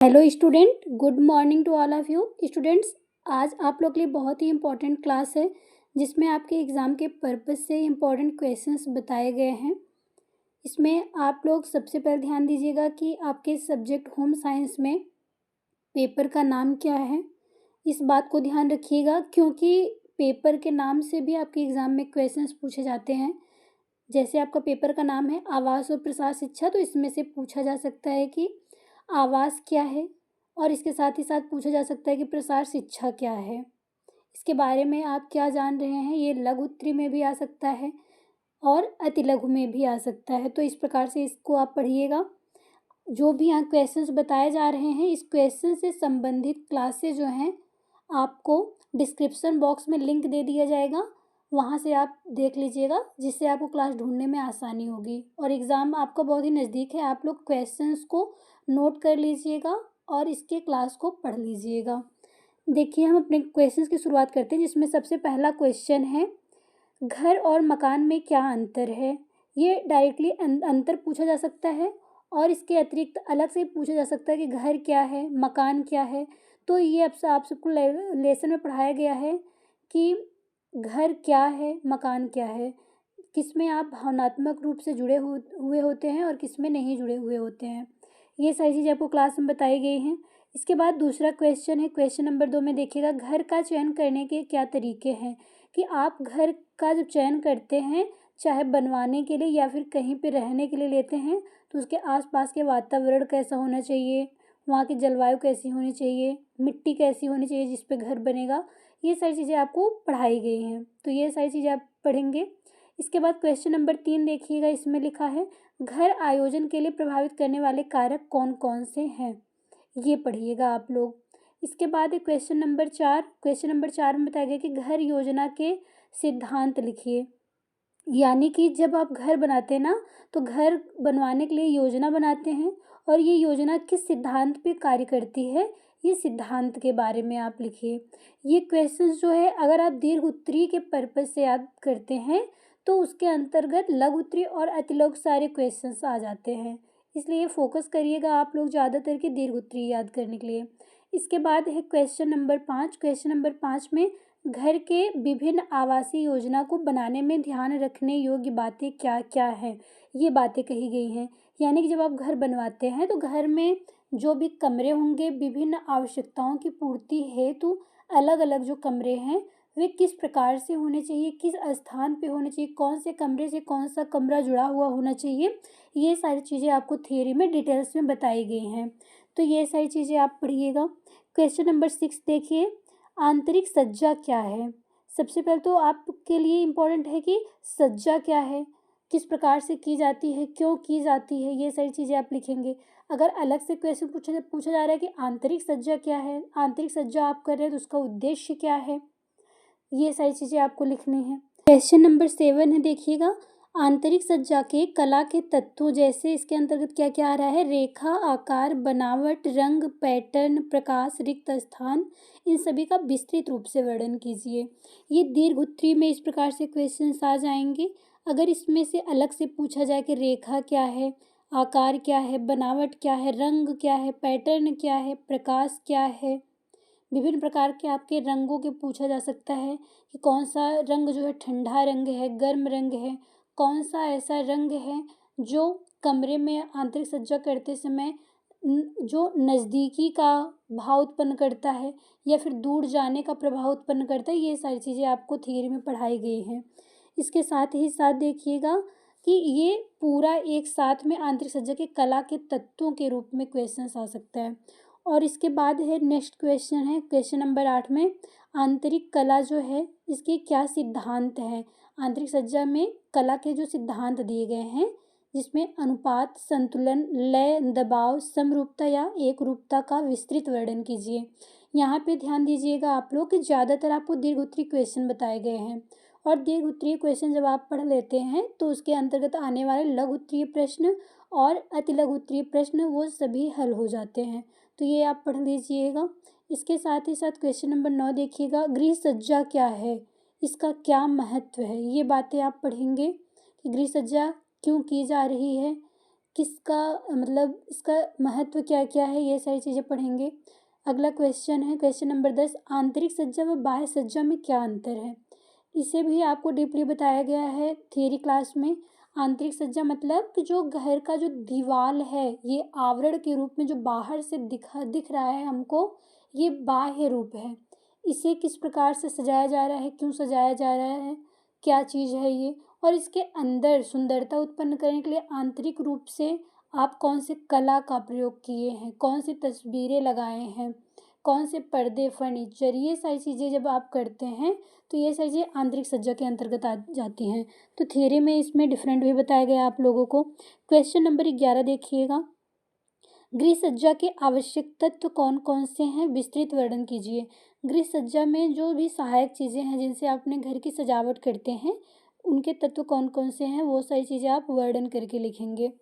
Hello student, good morning to all of you. Students, आज आप लोग के लिए बहुत ही इम्पोर्टेंट क्लास है जिसमें आपके एग्ज़ाम के पर्पस से इम्पोर्टेंट क्वेश्चंस बताए गए हैं। इसमें आप लोग सबसे पहले ध्यान दीजिएगा कि आपके सब्जेक्ट होम साइंस में पेपर का नाम क्या है। इस बात को ध्यान रखिएगा क्योंकि पेपर के नाम से भी आपके एग्ज़ाम में क्वेश्चंस पूछे जाते हैं। जैसे आपका पेपर का नाम है आवास और प्रसार शिक्षा, तो इसमें से पूछा जा सकता है कि आवास क्या है, और इसके साथ ही साथ पूछा जा सकता है कि प्रसार शिक्षा क्या है। इसके बारे में आप क्या जान रहे हैं, ये लघु उत्तरी में भी आ सकता है और अति लघु में भी आ सकता है। तो इस प्रकार से इसको आप पढ़िएगा। जो भी यहाँ क्वेश्चंस बताए जा रहे हैं, इस क्वेश्चन से संबंधित क्लासेस जो हैं आपको डिस्क्रिप्शन बॉक्स में लिंक दे दिया जाएगा, वहाँ से आप देख लीजिएगा, जिससे आपको क्लास ढूंढने में आसानी होगी। और एग्ज़ाम आपका बहुत ही नज़दीक है, आप लोग क्वेश्चंस को नोट कर लीजिएगा और इसके क्लास को पढ़ लीजिएगा। देखिए, हम अपने क्वेश्चंस की शुरुआत करते हैं, जिसमें सबसे पहला क्वेश्चन है, घर और मकान में क्या अंतर है। ये डायरेक्टली अंतर पूछा जा सकता है और इसके अतिरिक्त अलग से पूछा जा सकता है कि घर क्या है, मकान क्या है। तो ये अब आप सबको लेसन में पढ़ाया गया है कि घर क्या है, मकान क्या है, किसमें आप भावनात्मक रूप से जुड़े हुए होते हैं और किसमें नहीं जुड़े हुए होते हैं। ये सारी चीज़ें आपको क्लास में बताई गई हैं। इसके बाद दूसरा क्वेश्चन है, क्वेश्चन नंबर 2 में देखिएगा, घर का चयन करने के क्या तरीके हैं। कि आप घर का जब चयन करते हैं, चाहे बनवाने के लिए या फिर कहीं पे रहने के लिए लेते हैं, तो उसके आसपास के वातावरण कैसा होना चाहिए, वहाँ की जलवायु कैसी होनी चाहिए, मिट्टी कैसी होनी चाहिए जिस पे घर बनेगा। ये सारी चीज़ें आपको पढ़ाई गई हैं, तो ये सारी चीज़ें आप पढ़ेंगे। इसके बाद क्वेश्चन नंबर 3 देखिएगा, इसमें लिखा है, घर आयोजन के लिए प्रभावित करने वाले कारक कौन कौन से हैं। ये पढ़िएगा आप लोग। इसके बाद है क्वेश्चन नंबर 4। क्वेश्चन नंबर 4 में बताया गया कि घर योजना के सिद्धांत लिखिए। यानी कि जब आप घर बनाते हैं ना, तो घर बनवाने के लिए योजना बनाते हैं और ये योजना किस सिद्धांत पे कार्य करती है, ये सिद्धांत के बारे में आप लिखिए। ये क्वेश्चंस जो है, अगर आप दीर्घ उत्तरीय के पर्पस से याद करते हैं तो उसके अंतर्गत लघु उत्तरीय और अतिलघु सारे क्वेश्चंस आ जाते हैं। इसलिए फोकस करिएगा आप लोग ज़्यादातर के दीर्घ उत्तरीय याद करने के लिए। इसके बाद है क्वेश्चन नंबर 5। क्वेश्चन नंबर 5 में घर के विभिन्न आवासीय योजना को बनाने में ध्यान रखने योग्य बातें क्या क्या हैं, ये बातें कही गई हैं। यानी कि जब आप घर बनवाते हैं तो घर में जो भी कमरे होंगे, विभिन्न आवश्यकताओं की पूर्ति हेतु अलग अलग जो कमरे हैं वे किस प्रकार से होने चाहिए, किस स्थान पे होने चाहिए, कौन से कमरे से कौन सा कमरा जुड़ा हुआ होना चाहिए, ये सारी चीज़ें आपको थियरी में डिटेल्स में बताई गई हैं। तो ये सारी चीज़ें आप पढ़िएगा। क्वेश्चन नंबर 6 देखिए, आंतरिक सज्जा क्या है। सबसे पहले तो आपके लिए इम्पोर्टेंट है कि सज्जा क्या है, किस प्रकार से की जाती है, क्यों की जाती है, ये सारी चीज़ें आप लिखेंगे। अगर अलग से क्वेश्चन पूछा जा रहा है कि आंतरिक सज्जा क्या है, आंतरिक सज्जा आप कर रहे हैं तो उसका उद्देश्य क्या है, ये सारी चीज़ें आपको लिखनी है। क्वेश्चन नंबर 7 है, देखिएगा, आंतरिक सज्जा के कला के तत्वों, जैसे इसके अंतर्गत क्या क्या आ रहा है, रेखा, आकार, बनावट, रंग, पैटर्न, प्रकाश, रिक्त स्थान, इन सभी का विस्तृत रूप से वर्णन कीजिए। ये दीर्घ उत्तरीय में इस प्रकार से क्वेश्चंस आ जाएंगे। अगर इसमें से अलग से पूछा जाए कि रेखा क्या है, आकार क्या है, बनावट क्या है, रंग क्या है, पैटर्न क्या है, प्रकाश क्या है, विभिन्न प्रकार के आपके रंगों के पूछा जा सकता है कि कौन सा रंग जो है ठंडा रंग है, गर्म रंग है, कौन सा ऐसा रंग है जो कमरे में आंतरिक सज्जा करते समय जो नज़दीकी का भाव उत्पन्न करता है या फिर दूर जाने का प्रभाव उत्पन्न करता है। ये सारी चीज़ें आपको थियरी में पढ़ाई गई हैं। इसके साथ ही साथ देखिएगा कि ये पूरा एक साथ में आंतरिक सज्जा के कला के तत्वों के रूप में क्वेश्चंस आ सकता है। और इसके बाद है नेक्स्ट क्वेश्चन है, क्वेश्चन नंबर 8 में, आंतरिक कला जो है इसके क्या सिद्धांत हैं। आंतरिक सज्जा में कला के जो सिद्धांत दिए गए हैं, जिसमें अनुपात, संतुलन, लय, दबाव, समरूपता या एक रूपता का विस्तृत वर्णन कीजिए। यहाँ पे ध्यान दीजिएगा आप लोग कि ज़्यादातर आपको दीर्घ उत्तरीय क्वेश्चन बताए गए हैं, और दीर्घ उत्तरीय क्वेश्चन जब आप पढ़ लेते हैं तो उसके अंतर्गत आने वाले लघु उत्तरीय प्रश्न और अति लघु उत्तरीय प्रश्न वो सभी हल हो जाते हैं। तो ये आप पढ़ लीजिएगा। इसके साथ ही साथ क्वेश्चन नंबर 9 देखिएगा, गृह सज्जा क्या है, इसका क्या महत्व है, ये बातें आप पढ़ेंगे कि गृह सज्जा क्यों की जा रही है, किसका मतलब इसका महत्व क्या क्या है, ये सारी चीज़ें पढ़ेंगे। अगला क्वेश्चन है क्वेश्चन नंबर 10, आंतरिक सज्जा व बाह्य सज्जा में क्या अंतर है। इसे भी आपको डीपली बताया गया है थियरी क्लास में। आंतरिक सज्जा मतलब कि जो घर का जो दीवार है ये आवरण के रूप में जो बाहर से दिख रहा है हमको, ये बाह्य रूप है। इसे किस प्रकार से सजाया जा रहा है, क्यों सजाया जा रहा है, क्या चीज़ है ये, और इसके अंदर सुंदरता उत्पन्न करने के लिए आंतरिक रूप से आप कौन से कला का प्रयोग किए हैं, कौन सी तस्वीरें लगाए हैं, कौन से पर्दे, फर्नीचर, ये सारी चीज़ें जब आप करते हैं तो ये सारी चीज़ें आंतरिक सज्जा के अंतर्गत आ जाती हैं। तो थियरी में इसमें डिफरेंट भी बताया गया आप लोगों को। क्वेश्चन नंबर 11 देखिएगा, गृह सज्जा के आवश्यक तत्व कौन कौन से हैं, विस्तृत वर्णन कीजिए। गृह सज्जा में जो भी सहायक चीज़ें हैं जिनसे आप अपने घर की सजावट करते हैं, उनके तत्व कौन कौन से हैं, वो सारी चीज़ें आप वर्णन करके लिखेंगे।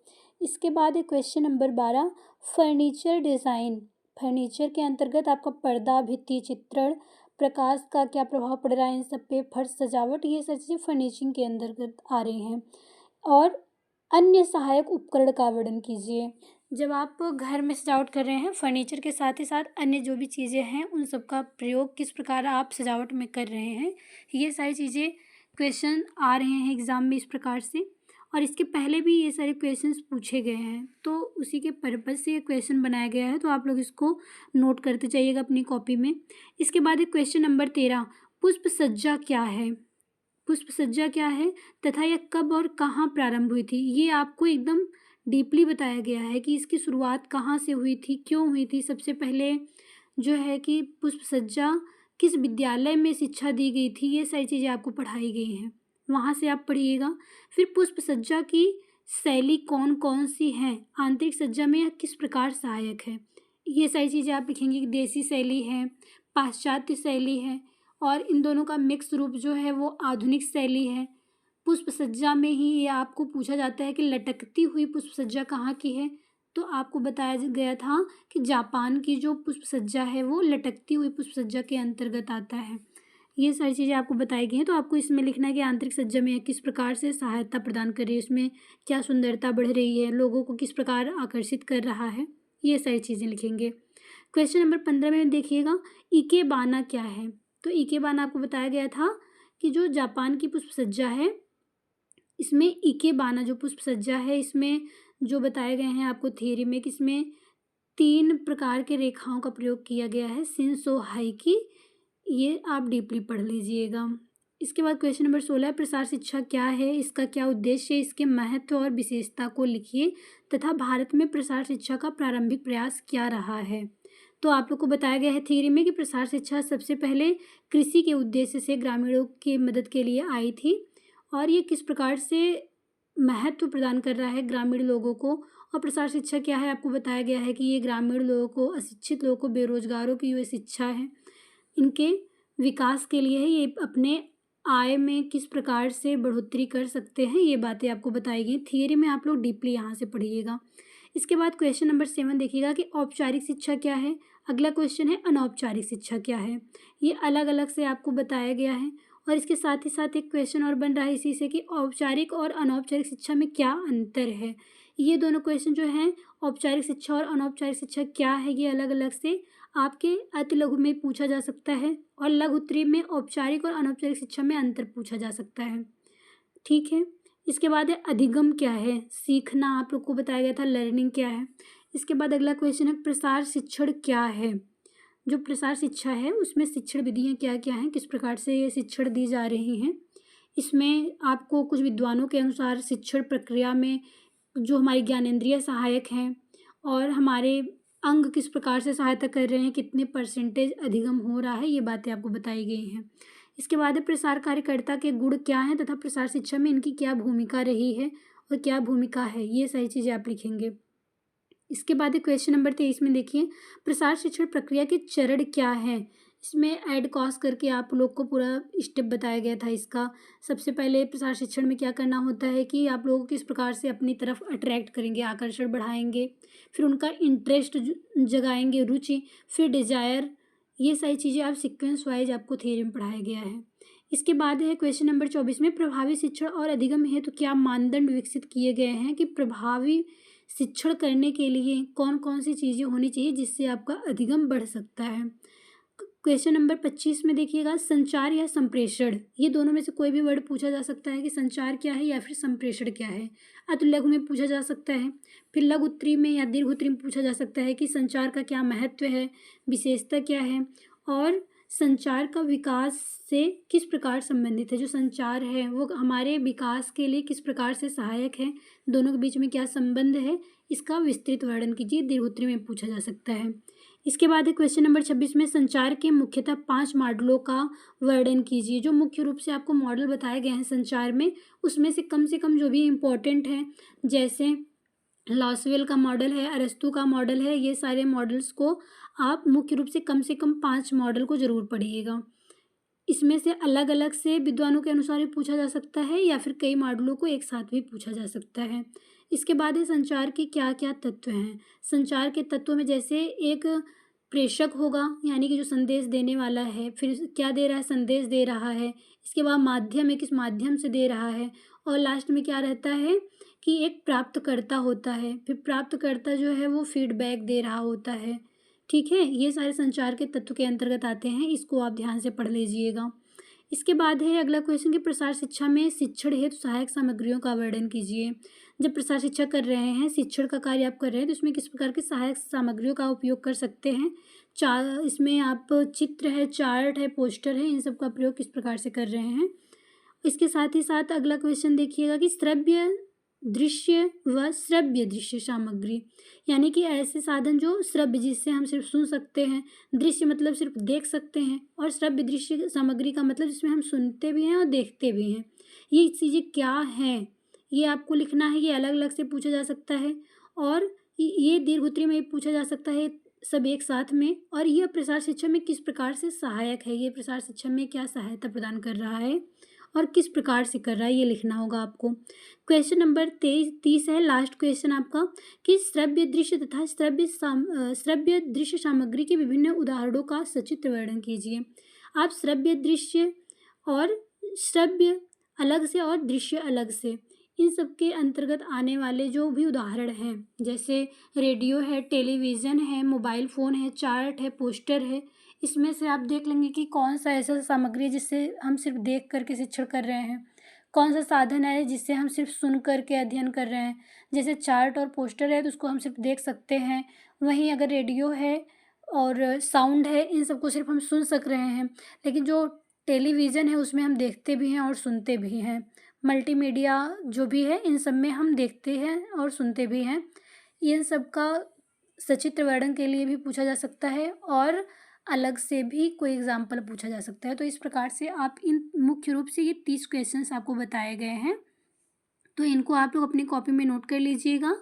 इसके बाद है question number 12, furniture design. Furniture के अंतर्गत आपका पर्दा, भित्ति चित्रण, प्रकाश का क्या प्रभाव पड़ रहा है इन सब पे, फर्श सजावट, ये सारी चीज़ें फर्निशिंग के अंतर्गत आ रही हैं। और अन्य सहायक उपकरण का वर्णन कीजिए। जब आप घर में सजावट कर रहे हैं फर्नीचर के साथ ही साथ अन्य जो भी चीज़ें हैं उन सब का प्रयोग किस प्रकार आप सजावट में कर रहे हैं, ये सारी चीज़ें क्वेश्चन आ रहे हैं एग्ज़ाम में इस प्रकार से। और इसके पहले भी ये सारे क्वेश्चंस पूछे गए हैं, तो उसी के पर्पज़ से ये क्वेश्चन बनाया गया है, तो आप लोग इसको नोट करते जाइएगा अपनी कॉपी में। इसके बाद एक क्वेश्चन नंबर 13, पुष्प सज्जा क्या है। पुष्प सज्जा क्या है तथा यह कब और कहाँ प्रारंभ हुई थी, ये आपको एकदम डीपली बताया गया है कि इसकी शुरुआत कहाँ से हुई थी, क्यों हुई थी। सबसे पहले जो है कि पुष्प सज्जा किस विद्यालय में शिक्षा दी गई थी, ये सारी चीज़ें आपको पढ़ाई गई हैं, वहाँ से आप पढ़िएगा। फिर पुष्प सज्जा की शैली कौन कौन सी हैं, आंतरिक सज्जा में यह किस प्रकार सहायक है, ये सारी चीज़ें आप लिखेंगे कि देसी शैली है, पाश्चात्य शैली है, और इन दोनों का मिक्स रूप जो है वो आधुनिक शैली है। पुष्प सज्जा में ही ये आपको पूछा जाता है कि लटकती हुई पुष्प सज्जा कहाँ की है, तो आपको बताया गया था कि जापान की जो पुष्प सज्जा है वो लटकती हुई पुष्प सज्जा के अंतर्गत आता है। ये सारी चीज़ें आपको बताई गई हैं, तो आपको इसमें लिखना है कि आंतरिक सज्जा में किस प्रकार से सहायता प्रदान कर रही है, उसमें क्या सुंदरता बढ़ रही है, लोगों को किस प्रकार आकर्षित कर रहा है, ये सारी चीज़ें लिखेंगे। क्वेश्चन नंबर 15 में देखिएगा, इकेबाना क्या है। तो इकेबाना आपको बताया गया था कि जो जापान की पुष्प सज्जा है, इसमें इकेबाना जो पुष्प सज्जा है, इसमें जो बताए गए हैं आपको थियरी में कि इसमें 3 प्रकार के रेखाओं का प्रयोग किया गया है, शिंसो हाइकी, ये आप डीपली पढ़ लीजिएगा। इसके बाद क्वेश्चन नंबर 16, प्रसार शिक्षा क्या है, इसका क्या उद्देश्य है, इसके महत्व और विशेषता को लिखिए तथा भारत में प्रसार शिक्षा का प्रारंभिक प्रयास क्या रहा है। तो आप लोग को बताया गया है थियरी में कि प्रसार शिक्षा सबसे पहले कृषि के उद्देश्य से ग्रामीणों की मदद के लिए आई थी, और ये किस प्रकार से महत्व प्रदान कर रहा है ग्रामीण लोगों को। और प्रसार शिक्षा क्या है आपको बताया गया है कि ये ग्रामीण लोगों को, अशिक्षित लोगों को, बेरोजगारों की जो शिक्षा है इनके विकास के लिए है, ये अपने आय में किस प्रकार से बढ़ोतरी कर सकते हैं, ये बातें आपको बताई गई थियरी में, आप लोग डीपली यहाँ से पढ़िएगा। इसके बाद क्वेश्चन नंबर 7 देखिएगा कि औपचारिक शिक्षा क्या है। अगला क्वेश्चन है अनौपचारिक शिक्षा क्या है, ये अलग अलग से आपको बताया गया है। और इसके साथ ही साथ एक क्वेश्चन और बन रहा है इसी से कि औपचारिक और अनौपचारिक शिक्षा में क्या अंतर है। ये दोनों क्वेश्चन जो हैं, औपचारिक शिक्षा और अनौपचारिक शिक्षा क्या है, ये अलग अलग से आपके अति लघु में पूछा जा सकता है, और लघु उत्तरीय में औपचारिक और अनौपचारिक शिक्षा में अंतर पूछा जा सकता है। ठीक है। इसके बाद है अधिगम क्या है, सीखना आप लोग को बताया गया था, लर्निंग क्या है। इसके बाद अगला क्वेश्चन है प्रसार शिक्षण क्या है। जो प्रसार शिक्षा है उसमें शिक्षण विधियाँ क्या क्या हैं, किस प्रकार से ये शिक्षण दी जा रही हैं। इसमें आपको कुछ विद्वानों के अनुसार शिक्षण प्रक्रिया में जो हमारी ज्ञानेंद्रिय सहायक हैं और हमारे अंग किस प्रकार से सहायता कर रहे हैं, कितने परसेंटेज अधिगम हो रहा है, ये बातें आपको बताई गई हैं। इसके बाद प्रसार कार्यकर्ता के गुण क्या हैं तथा प्रसार शिक्षा में इनकी क्या भूमिका रही है और क्या भूमिका है, ये सारी चीज़ें आप लिखेंगे। इसके बाद क्वेश्चन नंबर 23 में देखिए प्रसार शिक्षण प्रक्रिया के चरण क्या हैं। इसमें ऐड कॉस करके आप लोग को पूरा स्टेप बताया गया था इसका। सबसे पहले प्रसार शिक्षण में क्या करना होता है कि आप लोगों को किस प्रकार से अपनी तरफ अट्रैक्ट करेंगे, आकर्षण बढ़ाएंगे, फिर उनका इंटरेस्ट जगाएंगे, रुचि, फिर डिजायर, ये सारी चीज़ें आप सीक्वेंस वाइज आपको थियरी में पढ़ाया गया है। इसके बाद है क्वेश्चन नंबर 24 में प्रभावी शिक्षण और अधिगम हेतु क्या मानदंड विकसित किए गए हैं कि प्रभावी शिक्षण करने के लिए कौन कौन सी चीज़ें होनी चाहिए जिससे आपका अधिगम बढ़ सकता है। क्वेश्चन नंबर 25 में देखिएगा, संचार या संप्रेषण, ये दोनों में से कोई भी वर्ड पूछा जा सकता है कि संचार क्या है या फिर संप्रेषण क्या है। अतुल लघु में पूछा जा सकता है। फिर लघु उत्तरी में या दीर्घ उत्तरी में पूछा जा सकता है कि संचार का क्या महत्व है, विशेषता क्या है, और संचार का विकास से किस प्रकार संबंधित है। जो संचार है वो हमारे विकास के लिए किस प्रकार से सहायक है, दोनों के बीच में क्या संबंध है, इसका विस्तृत वर्णन कीजिए। दीर्घ उत्तरी में पूछा जा सकता है। इसके बाद है क्वेश्चन नंबर 26 में, संचार के मुख्यतः 5 मॉडलों का वर्णन कीजिए। जो मुख्य रूप से आपको मॉडल बताए गए हैं संचार में, उसमें से कम जो भी इम्पोर्टेंट हैं, जैसे लॉसवेल का मॉडल है, अरस्तू का मॉडल है, ये सारे मॉडल्स को आप मुख्य रूप से कम 5 मॉडल को ज़रूर पढ़िएगा। इसमें से अलग अलग से विद्वानों के अनुसार भी पूछा जा सकता है या फिर कई मॉडलों को एक साथ भी पूछा जा सकता है। इसके बाद है संचार के क्या क्या तत्व हैं। संचार के तत्वों में जैसे एक प्रेषक होगा, यानी कि जो संदेश देने वाला है, फिर क्या दे रहा है, संदेश दे रहा है। इसके बाद माध्यम है, किस माध्यम से दे रहा है, और लास्ट में क्या रहता है कि एक प्राप्तकर्ता होता है। फिर प्राप्तकर्ता जो है वो फीडबैक दे रहा होता है। ठीक है, ये सारे संचार के तत्व के अंतर्गत आते हैं, इसको आप ध्यान से पढ़ लीजिएगा। इसके बाद है अगला क्वेश्चन कि प्रसार शिक्षा में शिक्षण हेतु सहायक सामग्रियों का वर्णन कीजिए। जब प्रसार शिक्षा कर रहे हैं, शिक्षण का कार्य आप कर रहे हैं, तो इसमें किस प्रकार की सहायक सामग्रियों का उपयोग कर सकते हैं। इसमें आप चित्र है, चार्ट है, पोस्टर है, इन सब का प्रयोग किस प्रकार से कर रहे हैं। इसके साथ ही साथ अगला क्वेश्चन देखिएगा कि श्रव्य दृश्य व श्रव्य दृश्य सामग्री, यानी कि ऐसे साधन जो श्रव्य, जिससे हम सिर्फ सुन सकते हैं, दृश्य मतलब सिर्फ देख सकते हैं, और श्रव्य दृश्य सामग्री का मतलब जिसमें हम सुनते भी हैं और देखते भी हैं। ये चीज़ें क्या हैं, ये आपको लिखना है। ये अलग अलग से पूछा जा सकता है, और ये दीर्घ उत्तरी में पूछा जा सकता है, सब एक साथ में। और यह प्रसार शिक्षा में किस प्रकार से सहायक है, ये प्रसार शिक्षा में क्या सहायता प्रदान कर रहा है और किस प्रकार से कर रहा है, ये लिखना होगा आपको। क्वेश्चन नंबर 30 है, लास्ट क्वेश्चन आपका, कि श्रव्य दृश्य तथा श्रव्य दृश्य सामग्री के विभिन्न उदाहरणों का सचित्र वर्णन कीजिए। आप श्रव्य दृश्य और श्रव्य अलग से और दृश्य अलग से, इन सब के अंतर्गत आने वाले जो भी उदाहरण हैं, जैसे रेडियो है, टेलीविज़न है, मोबाइल फ़ोन है, चार्ट है, पोस्टर है, इसमें से आप देख लेंगे कि कौन सा ऐसा सामग्री है जिससे हम सिर्फ देख करके शिक्षण कर रहे हैं, कौन सा साधन है जिससे हम सिर्फ सुन करके अध्ययन कर रहे हैं। जैसे चार्ट और पोस्टर है तो उसको हम सिर्फ देख सकते हैं, वहीं अगर रेडियो है और साउंड है, इन सबको सिर्फ हम सुन सक रहे हैं। लेकिन जो टेलीविज़न है उसमें हम देखते भी हैं और सुनते भी हैं। मल्टीमीडिया जो भी है, इन सब में हम देखते हैं और सुनते भी हैं। इन सब का सचित्र वर्णन के लिए भी पूछा जा सकता है, और अलग से भी कोई एग्जाम्पल पूछा जा सकता है। तो इस प्रकार से आप इन मुख्य रूप से ये 30 क्वेश्चंस आपको बताए गए हैं, तो इनको आप लोग अपनी कॉपी में नोट कर लीजिएगा।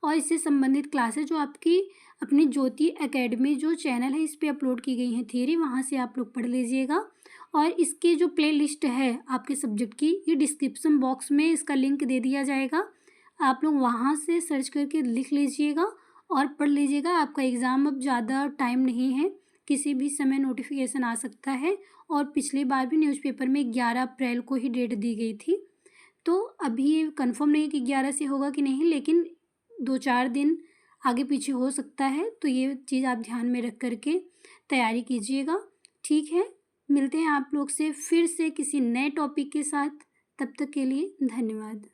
और इससे संबंधित क्लासेस जो आपकी अपनी ज्योति एकेडमी जो चैनल है, इस पर अपलोड की गई हैं थियरी, वहाँ से आप लोग पढ़ लीजिएगा। और इसकी जो प्ले लिस्ट है आपके सब्जेक्ट की, ये डिस्क्रिप्शन बॉक्स में इसका लिंक दे दिया जाएगा, आप लोग वहाँ से सर्च करके लिख लीजिएगा और पढ़ लीजिएगा। आपका एग्ज़ाम अब ज़्यादा टाइम नहीं है, किसी भी समय नोटिफिकेशन आ सकता है, और पिछली बार भी न्यूज़पेपर में 11 अप्रैल को ही डेट दी गई थी। तो अभी ये कन्फर्म नहीं है कि 11 से होगा कि नहीं, लेकिन 2-4 दिन आगे पीछे हो सकता है। तो ये चीज़ आप ध्यान में रख करके तैयारी कीजिएगा। ठीक है, मिलते हैं आप लोग से फिर से किसी नए टॉपिक के साथ। तब तक के लिए धन्यवाद।